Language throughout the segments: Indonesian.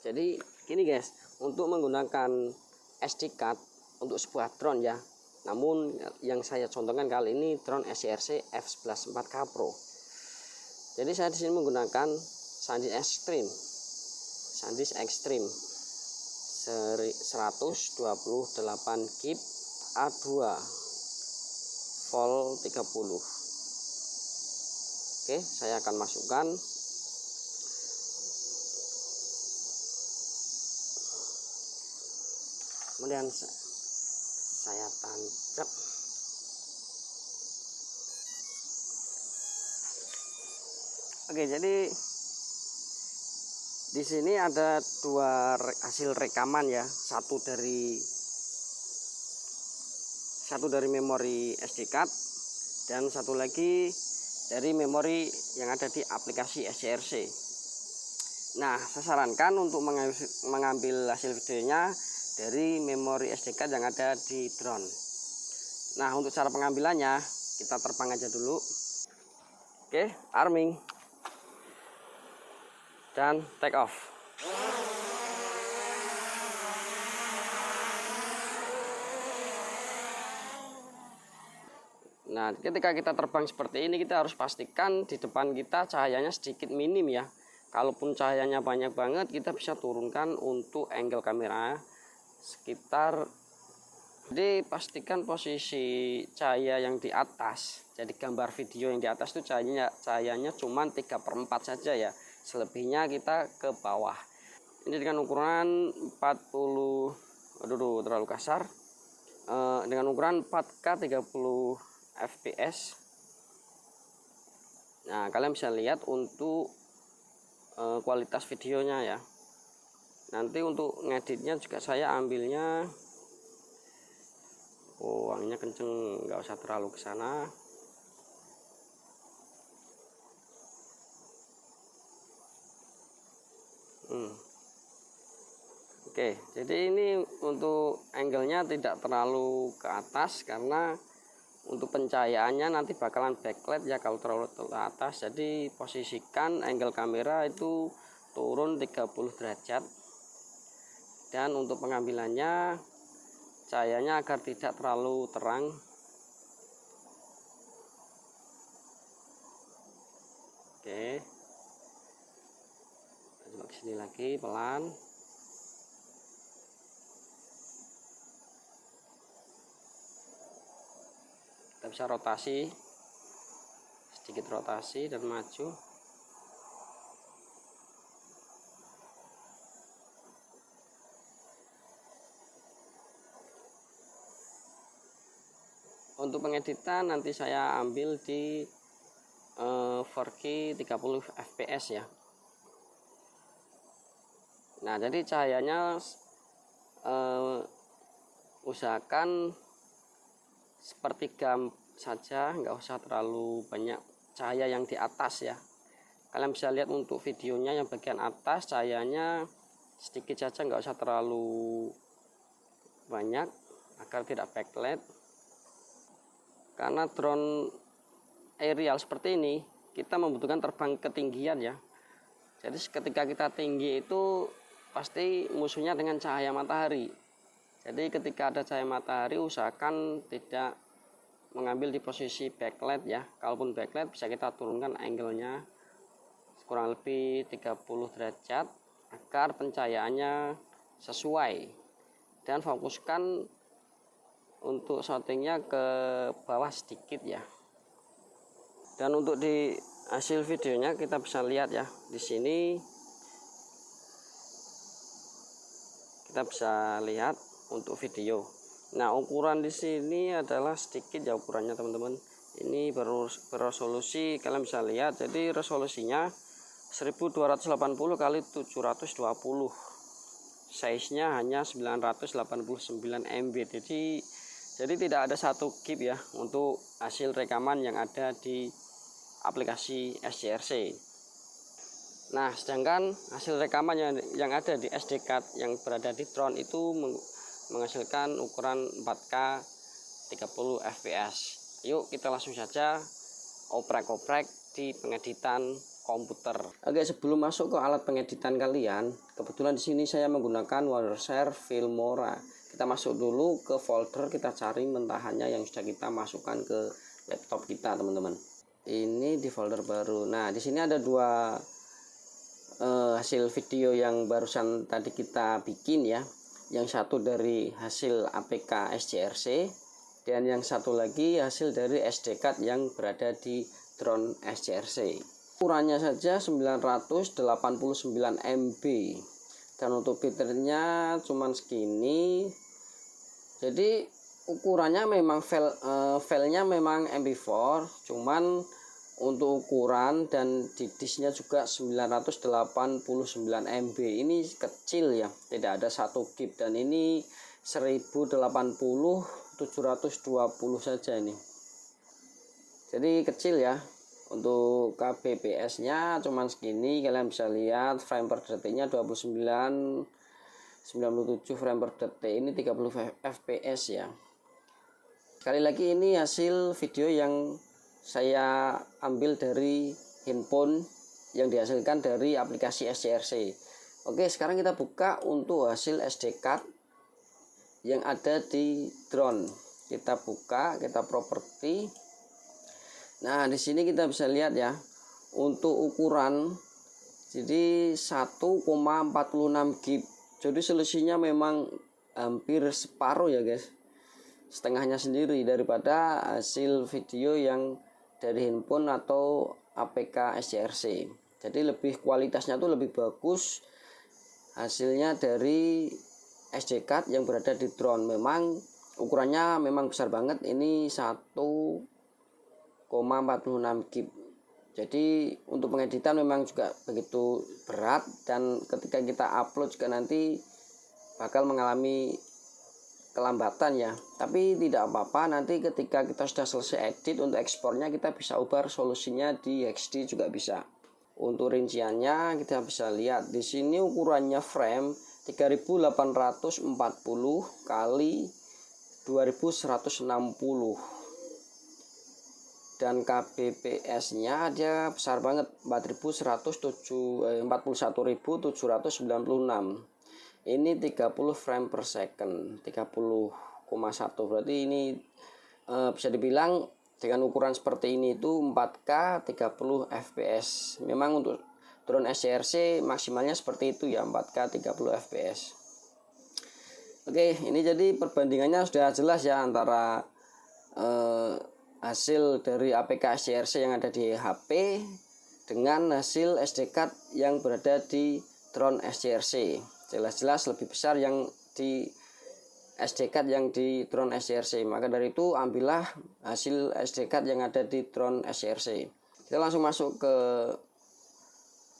Jadi gini guys, untuk menggunakan SD card untuk sebuah drone ya. Namun yang saya contohkan kali ini drone SCRC F11 4K Pro. Jadi saya di sini menggunakan SanDisk Extreme. SanDisk Extreme 128 GB A2 volt 30. Oke, saya akan masukkan. Kemudian saya tancap. Oke, jadi di sini ada dua hasil rekaman ya, satu dari memori SD card dan satu lagi dari memori yang ada di aplikasi SCRC. Nah, saya sarankan untuk mengambil hasil videonya dari memori SD card yang ada di drone. Nah, untuk cara pengambilannya kita terbang aja dulu. Oke, arming dan take off. Nah, ketika kita terbang seperti ini, kita harus pastikan di depan kita cahayanya sedikit minim ya. Kalaupun cahayanya banyak banget, kita bisa turunkan untuk angle kamera sekitar. Jadi pastikan posisi cahaya yang di atas. Jadi gambar video yang di atas itu cahayanya cuma 3/4 saja ya. Selebihnya kita ke bawah. Ini dengan ukuran 40, aduh terlalu kasar. Dengan ukuran 4K 30 fps. Nah, kalian bisa lihat untuk kualitas videonya ya. Nanti untuk ngeditnya juga saya ambilnya, anginnya kenceng, nggak usah terlalu ke sana. Oke, jadi ini untuk angle-nya tidak terlalu ke atas karena untuk pencahayaannya nanti bakalan backlight ya kalau terlalu ke atas. Jadi posisikan angle kamera itu turun 30 derajat. Dan untuk pengambilannya cahayanya agar tidak terlalu terang. Oke, coba ke sini lagi pelan. Kita bisa rotasi, sedikit rotasi dan maju. Untuk pengeditan nanti saya ambil di 4K 30 fps ya. Nah, jadi cahayanya usahakan sepertiga saja, nggak usah terlalu banyak cahaya yang di atas ya. Kalian bisa lihat untuk videonya yang bagian atas cahayanya sedikit saja, nggak usah terlalu banyak agar tidak backlight. Karena drone aerial seperti ini kita membutuhkan terbang ketinggian ya. Jadi ketika kita tinggi itu pasti musuhnya dengan cahaya matahari. Jadi ketika ada cahaya matahari usahakan tidak mengambil di posisi backlight ya. Kalaupun backlight bisa kita turunkan angle-nya kurang lebih 30 derajat agar pencahayaannya sesuai. Dan fokuskan untuk shootingnya ke bawah sedikit ya. Dan untuk di hasil videonya kita bisa lihat ya, di sini kita bisa lihat untuk video. Nah, ukuran di sini adalah sedikit ya ukurannya teman-teman. Ini beresolusi, kalian bisa lihat. Jadi resolusinya 1280 kali 720. Size-nya hanya 989 MB. Jadi tidak ada 1 GB ya untuk hasil rekaman yang ada di aplikasi SCRC. Nah, sedangkan hasil rekaman yang ada di SD card yang berada di drone itu menghasilkan ukuran 4K 30 fps. Yuk kita langsung saja oprek-oprek di pengeditan komputer. Oke, sebelum masuk ke alat pengeditan kalian, kebetulan di sini saya menggunakan Wondershare Filmora. Kita masuk dulu ke folder, kita cari mentahannya yang sudah kita masukkan ke laptop kita, teman-teman. Ini di folder baru. Nah, di sini ada dua hasil video yang barusan tadi kita bikin ya. Yang satu dari hasil APK SCRC dan yang satu lagi hasil dari SD card yang berada di drone SCRC. Ukurannya saja 989 MB dan untuk bitnya cuman segini. Jadi ukurannya memang filenya memang MP4, cuman untuk ukuran dan di disknya juga 989 MB. Ini kecil ya, tidak ada 1 GB dan ini 1080 720 saja ini. Jadi kecil ya. Untuk kbps nya cuman segini, kalian bisa lihat frame per detiknya 29 97 frame per detik, ini 30 fps ya. Sekali lagi ini hasil video yang saya ambil dari handphone yang dihasilkan dari aplikasi SCRC. Oke, sekarang kita buka untuk hasil SD card yang ada di drone. Kita buka, kita properti. Nah, di sini kita bisa lihat ya, untuk ukuran jadi 1,46 GB. Jadi selisihnya memang hampir separuh ya guys, setengahnya sendiri daripada hasil video yang dari handphone atau APK SCRC. Jadi lebih kualitasnya tuh lebih bagus hasilnya dari SD card yang berada di drone. Memang ukurannya memang besar banget, ini 1,46 GB. Jadi untuk pengeditan memang juga begitu berat, dan ketika kita upload juga nanti bakal mengalami kelambatan ya. Tapi tidak apa-apa, nanti ketika kita sudah selesai edit untuk ekspornya kita bisa ubah resolusinya di HD juga bisa. Untuk rinciannya kita bisa lihat di sini ukurannya frame 3840 kali 2160. Dan kbps-nya dia besar banget, 41.796. Ini 30 frame per second, 30,1. Berarti ini bisa dibilang dengan ukuran seperti ini itu 4K 30 fps. Memang untuk drone SCRC maksimalnya seperti itu ya, 4K 30 fps. Oke, ini jadi perbandingannya sudah jelas ya antara hasil dari APK SCRC yang ada di HP dengan hasil SD card yang berada di drone SCRC. Jelas-jelas lebih besar yang di SD card yang di drone SCRC. Maka dari itu ambillah hasil SD card yang ada di drone SCRC. Kita langsung masuk ke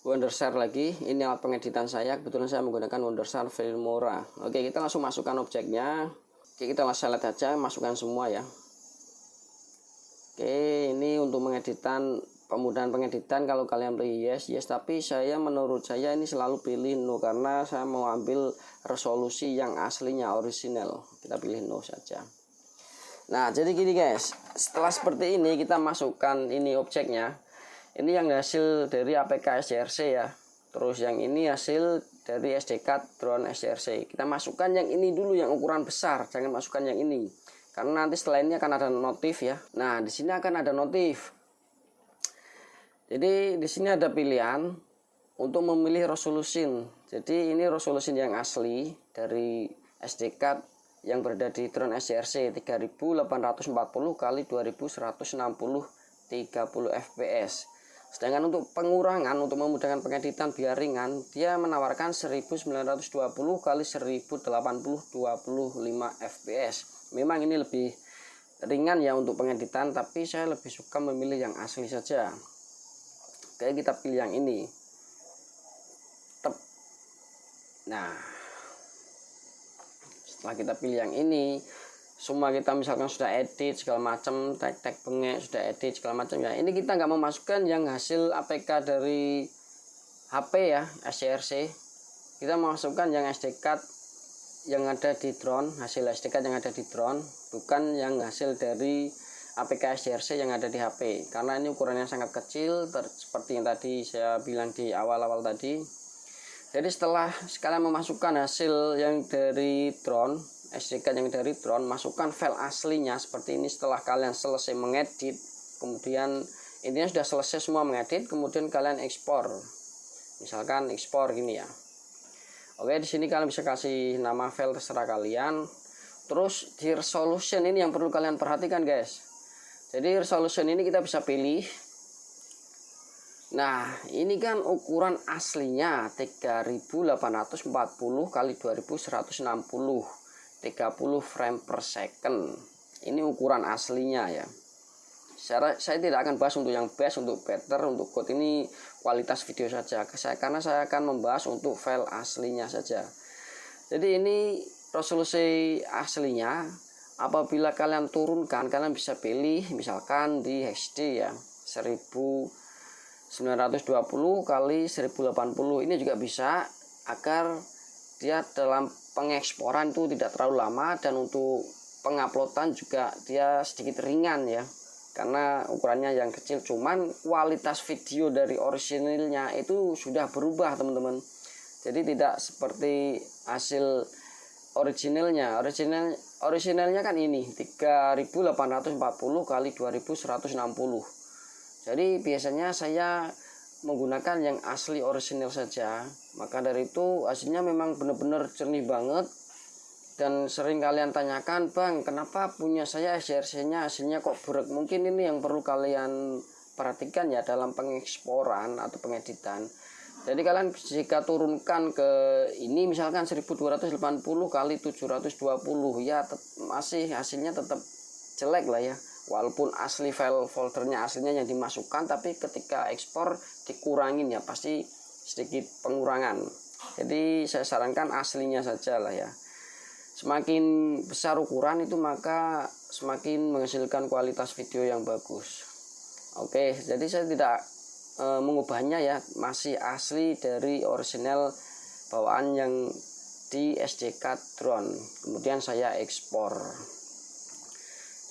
Wondershare lagi. Ini alat pengeditan saya, kebetulan saya menggunakan Wondershare Filmora. Oke, kita langsung masukkan objeknya. Oke, kita langsung lihat aja, masukkan semua ya. Oke, ini untuk pengeditan, kemudahan pengeditan. Kalau kalian pilih yes, tapi menurut saya ini selalu pilih no, karena saya mau ambil resolusi yang aslinya, original. Kita pilih no saja. Nah, jadi gini guys, setelah seperti ini kita masukkan ini objeknya. Ini yang hasil dari APK SCRC ya. Terus yang ini hasil dari SD card drone SCRC. Kita masukkan yang ini dulu, yang ukuran besar, jangan masukkan yang ini. Karena nanti setelah ini akan ada notif ya. Nah, di sini akan ada notif. Jadi di sini ada pilihan untuk memilih resolusi. Jadi ini resolusi yang asli dari SD card yang berada di drone SCRC 3840 kali 2160 30 fps. Sedangkan untuk pengurangan, untuk memudahkan pengeditan biar ringan, dia menawarkan 1920 kali 1080 25 fps. Memang ini lebih ringan ya untuk pengeditan, tapi saya lebih suka memilih yang asli saja. Oke, kita pilih yang ini. Nah, setelah kita pilih yang ini, semua kita misalkan sudah edit segala macam, tag bengek sudah edit segala macam ya. Ini kita nggak memasukkan yang hasil APK dari HP ya, SCRC. Kita memasukkan yang SD card yang ada di drone, hasil SD card yang ada di drone, bukan yang hasil dari APK SDRC yang ada di HP, karena ini ukurannya sangat kecil seperti yang tadi saya bilang di awal-awal tadi. Jadi setelah kalian memasukkan hasil yang dari drone, SD card yang dari drone, masukkan file aslinya seperti ini. Setelah kalian selesai mengedit, kemudian intinya sudah selesai semua mengedit, kemudian kalian ekspor. Misalkan ekspor gini ya. Oke, di sini kalian bisa kasih nama file terserah kalian. Terus di resolution ini yang perlu kalian perhatikan, guys. Jadi resolution ini kita bisa pilih. Nah, ini kan ukuran aslinya 3840 kali 2160, 30 frame per second. Ini ukuran aslinya ya. Saya tidak akan bahas untuk yang best, untuk better, untuk code ini kualitas video saja. Karena saya akan membahas untuk file aslinya saja. Jadi ini resolusi aslinya. Apabila kalian turunkan, kalian bisa pilih misalkan di HD ya, 1920 kali 1080. Ini juga bisa agar dia dalam pengeksporan itu tidak terlalu lama, dan untuk penguploadan juga dia sedikit ringan ya, karena ukurannya yang kecil. Cuman kualitas video dari orisinilnya itu sudah berubah, teman-teman. Jadi tidak seperti hasil originalnya kan ini 3840 kali 2160. Jadi biasanya saya menggunakan yang asli orisinal saja. Maka dari itu hasilnya memang benar-benar jernih banget. Dan sering kalian tanyakan, bang, kenapa punya saya SDRC-nya hasilnya kok buruk? Mungkin ini yang perlu kalian perhatikan ya dalam pengeksporan atau pengeditan. Jadi kalian jika turunkan ke ini misalkan 1280 kali 720 ya, masih hasilnya tetap jelek lah ya. Walaupun asli file foldernya aslinya yang dimasukkan, tapi ketika ekspor dikurangin ya, pasti sedikit pengurangan. Jadi saya sarankan aslinya saja lah ya. Semakin besar ukuran itu maka semakin menghasilkan kualitas video yang bagus. Oke, jadi saya tidak mengubahnya ya, masih asli dari original bawaan yang di SD card drone. Kemudian saya ekspor.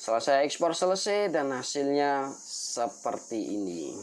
Setelah saya ekspor selesai dan hasilnya seperti ini.